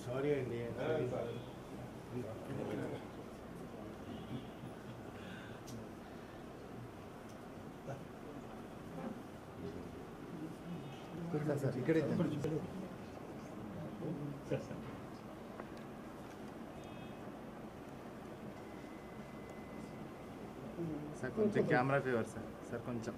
Sorry అండి. Sir ఇక్కడే sir కొంచెం కెమెరా ఫేవర్ సార్. సార్ కొంచెం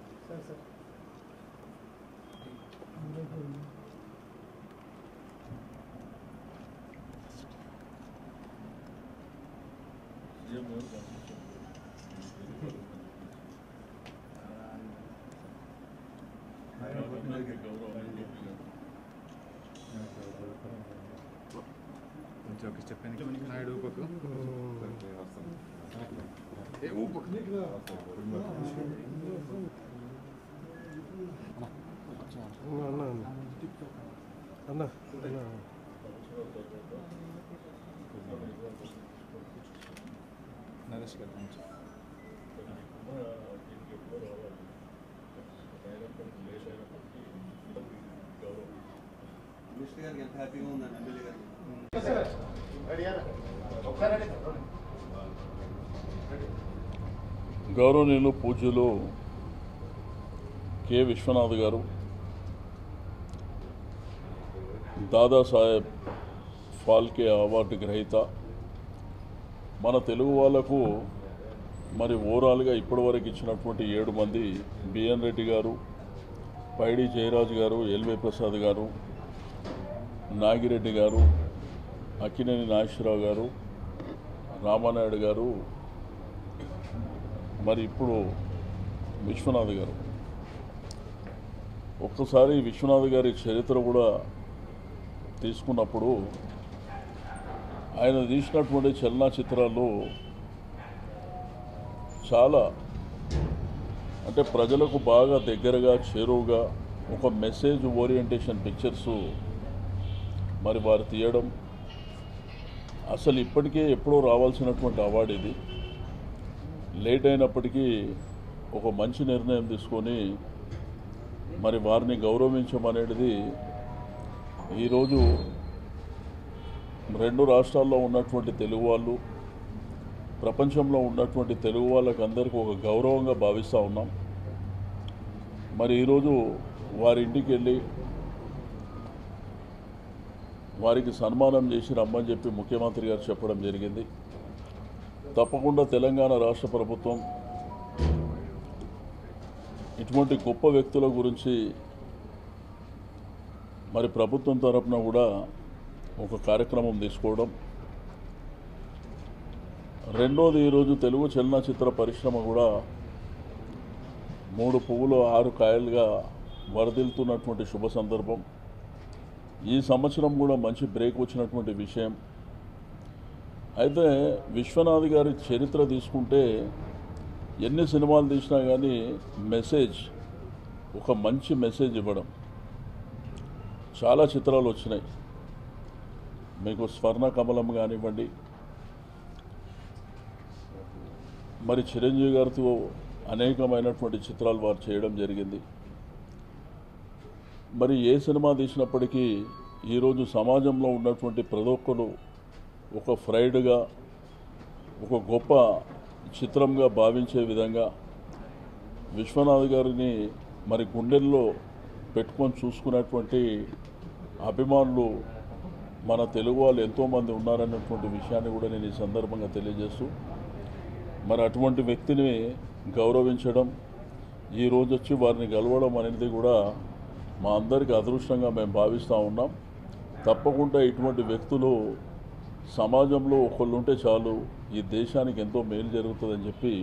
కొంచెం ఒక స్టెప్ నాయుడు ఊపకు. అన్న నరేష్ గారు కొంచెం మినిస్టర్ గారికి ఎంత హ్యాపీగా ఉందండి ఎమ్మెల్యే గారు. గౌరవనీయులు పూజ్యులు కె విశ్వనాథ్ గారు దాదాసాహెబ్ ఫాల్కే అవార్డు గ్రహీత. మన తెలుగు వాళ్లకు మరి ఓవరాల్గా ఇప్పటివరకు ఇచ్చినటువంటి 7 మంది బిఎన్ రెడ్డి గారు, పైడి జయరాజు గారు, ఎల్వై ప్రసాద్ గారు, నాగిరెడ్డి గారు, అక్కినేని నాగేశ్వరరావు గారు, రామానాయుడు గారు, మరి ఇప్పుడు విశ్వనాథ్ గారు. ఒక్కసారి విశ్వనాథ్ గారి చరిత్ర కూడా తీసుకున్నప్పుడు ఆయన తీసినటువంటి చలనచిత్రాలు చాలా అంటే ప్రజలకు బాగా దగ్గరగా చేరువుగా ఒక మెసేజ్ ఓరియంటేషన్ పిక్చర్స్ మరి వారు తీయడం అసలు ఇప్పటికే ఎప్పుడో రావాల్సినటువంటి అవార్డు ఇది. లేట్ అయినప్పటికీ ఒక మంచి నిర్ణయం తీసుకొని మరి వారిని గౌరవించమనేది ఈరోజు 2 రాష్ట్రాల్లో ఉన్నటువంటి తెలుగు వాళ్ళు, ప్రపంచంలో ఉన్నటువంటి తెలుగు వాళ్ళకి అందరికీ ఒక గౌరవంగా భావిస్తూ ఉన్నాం. మరి ఈరోజు వారి ఇంటికి వెళ్ళి వారికి సన్మానం చేసి రమ్మని చెప్పి ముఖ్యమంత్రి గారు చెప్పడం జరిగింది. తప్పకుండా తెలంగాణ రాష్ట్ర ప్రభుత్వం ఇటువంటి గొప్ప వ్యక్తుల గురించి మరి ప్రభుత్వం తరపున కూడా ఒక కార్యక్రమం తీసుకోవడం. రెండోది, ఈరోజు తెలుగు చలనచిత్ర పరిశ్రమ కూడా 3 పువ్వులు 6 కాయలుగా వరదిల్తున్నటువంటి శుభ సందర్భం. ఈ సంవత్సరం కూడా మంచి బ్రేక్ వచ్చినటువంటి విషయం. అయితే విశ్వనాథ్ గారి చరిత్ర తీసుకుంటే ఎన్ని సినిమాలు తీసినా కానీ మెసేజ్, ఒక మంచి మెసేజ్ ఇవ్వడం చాలా చిత్రాలు వచ్చినాయి. మీకు స్వర్ణ కమలం కానివ్వండి, మరి చిరంజీవి గారితో అనేకమైనటువంటి చిత్రాలు వారు చేయడం జరిగింది. మరి ఏ సినిమా తీసినప్పటికీ ఈరోజు సమాజంలో ఉన్నటువంటి ప్రతి ఒక్కరు ఒక ఫ్రైడ్గా, ఒక గొప్ప చిత్రంగా భావించే విధంగా విశ్వనాథ్ గారిని మరి గుండెల్లో పెట్టుకొని చూసుకున్నటువంటి అభిమానులు మన తెలుగు వాళ్ళు ఎంతోమంది ఉన్నారన్నటువంటి విషయాన్ని కూడా నేను ఈ సందర్భంగా తెలియజేస్తూ, మరి అటువంటి వ్యక్తిని గౌరవించడం, ఈరోజు వచ్చి వారిని గెలవడం అనేది కూడా మా అందరికీ అదృష్టంగా మేము భావిస్తూ ఉన్నాం. తప్పకుండా ఇటువంటి వ్యక్తులు సమాజంలో ఒకళ్ళు ఉంటే చాలు, ఈ దేశానికి ఎంతో మేలు జరుగుతుందని చెప్పి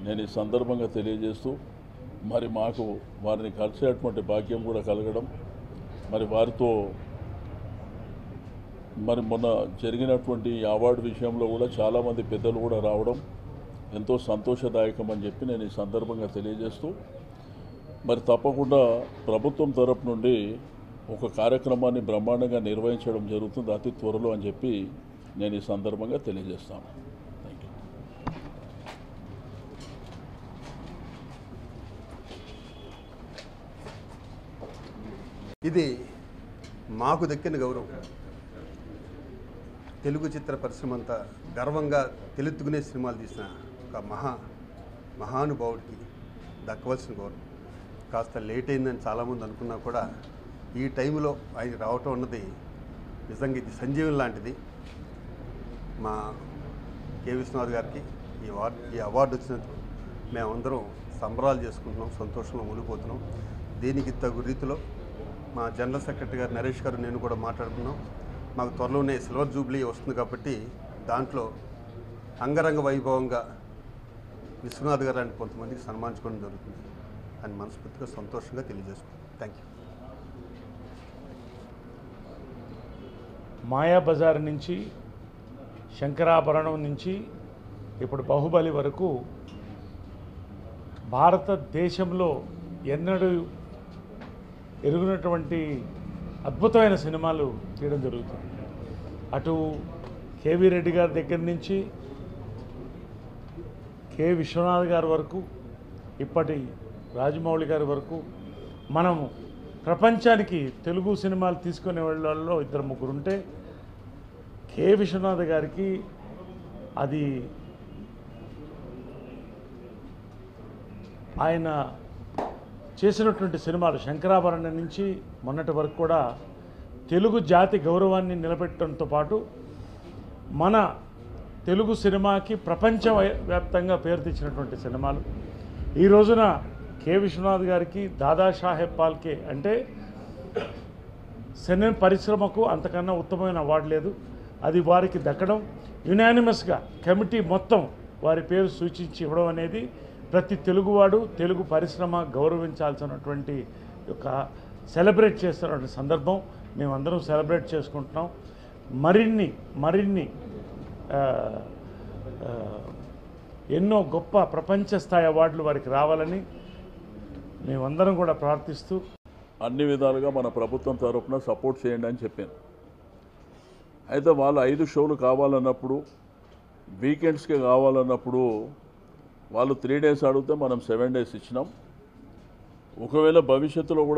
నేను ఈ సందర్భంగా తెలియజేస్తూ, మరి మాకు వారిని కలిసేటువంటి భాగ్యం కూడా కలగడం, మరి వారితో మరి మొన్న జరిగినటువంటి అవార్డు విషయంలో కూడా చాలామంది పెద్దలు కూడా రావడం ఎంతో సంతోషదాయకం అని చెప్పి నేను ఈ సందర్భంగా తెలియజేస్తూ, మరి తప్పకుండా ప్రభుత్వం తరపు నుండి ఒక కార్యక్రమాన్ని బ్రహ్మాండంగా నిర్వహించడం జరుగుతుంది అతి త్వరలో అని చెప్పి నేను ఈ సందర్భంగా తెలియజేస్తాను. Thank you. ఇది మాకు దక్కిన గౌరవం. తెలుగు చిత్ర పరిశ్రమ అంతా గర్వంగా తెలుగునే సినిమాలు తీసిన ఒక మహానుభావుడికి దక్కవలసిన గౌరవం. కాస్త లేట్ అయిందని చాలామంది అనుకున్నా కూడా ఈ టైంలో ఆయన రావటం అన్నది నిజంగా ఇది సంజీవం లాంటిది. మా కె. విశ్వనాథ్ గారికి ఈ అవార్డు వచ్చినందుకు మేమందరం సంబరాలు చేసుకుంటున్నాం, సంతోషంలో మునిగిపోతున్నాం. దీనికి తగు రీతిలో మా జనరల్ సెక్రటరీ గారు నరేష్ గారు నేను కూడా మాట్లాడుతున్నాం. మాకు త్వరలోనే సిల్వర్ జూబ్లీ వస్తుంది కాబట్టి దాంట్లో అంగరంగ వైభవంగా విశ్వనాథ్ గారు అంటే కొంతమందికి సన్మానించుకోవడం జరుగుతుంది అని మనస్ఫూర్తిగా సంతోషంగా తెలియజేసుకుంటాం. Thank you. మాయాబజార్ నుంచి, శంకరాభరణం నుంచి ఇప్పుడు బాహుబలి వరకు భారతదేశంలో ఎన్నడూ ఎరుగునటువంటి అద్భుతమైన సినిమాలు తీయడం జరుగుతుంది. అటు కేవీ రెడ్డి గారి దగ్గర నుంచి కె. విశ్వనాథ్ గారి వరకు, ఇప్పటి రాజమౌళి గారి వరకు మనము ప్రపంచానికి తెలుగు సినిమాలు తీసుకునే వాళ్ళలో 2-3 ఉంటే కె. విశ్వనాథ్ గారికి అది ఆయన చేసినటువంటి సినిమాలు శంకరాభరణం నుంచి మొన్నటి వరకు కూడా తెలుగు జాతి గౌరవాన్ని నిలబెట్టడంతో పాటు మన తెలుగు సినిమాకి ప్రపంచవ్యాప్తంగా పేరు తెచ్చినటువంటి సినిమాలు. ఈ రోజున కె. విశ్వనాథ్ గారికి దాదాసాహెబ్ ఫాల్కే అంటే సినీ పరిశ్రమకు అంతకన్నా ఉత్తమమైన అవార్డు లేదు. అది వారికి దక్కడం, యునానిమస్గా కమిటీ మొత్తం వారి పేరు సూచించి ఇవ్వడం అనేది ప్రతి తెలుగువాడు, తెలుగు పరిశ్రమ గౌరవించాల్సినటువంటి ఒక సెలబ్రేట్ చేస్తున్నటువంటి సందర్భం. మేమందరం సెలబ్రేట్ చేసుకుంటున్నాం. మరిన్ని ఎన్నో గొప్ప ప్రపంచ స్థాయి అవార్డులు వారికి రావాలని మేమందరం కూడా ప్రార్థిస్తూ అన్ని విధాలుగా మన ప్రభుత్వం తరఫున సపోర్ట్ చేయండి అని చెప్పాను. అయితే వాళ్ళు 5 షోలు కావాలన్నప్పుడు, వీకెండ్స్కి కావాలన్నప్పుడు వాళ్ళు 3 days అడిగితే మనం 7 days ఇచ్చినాం. ఒకవేళ భవిష్యత్తులో కూడా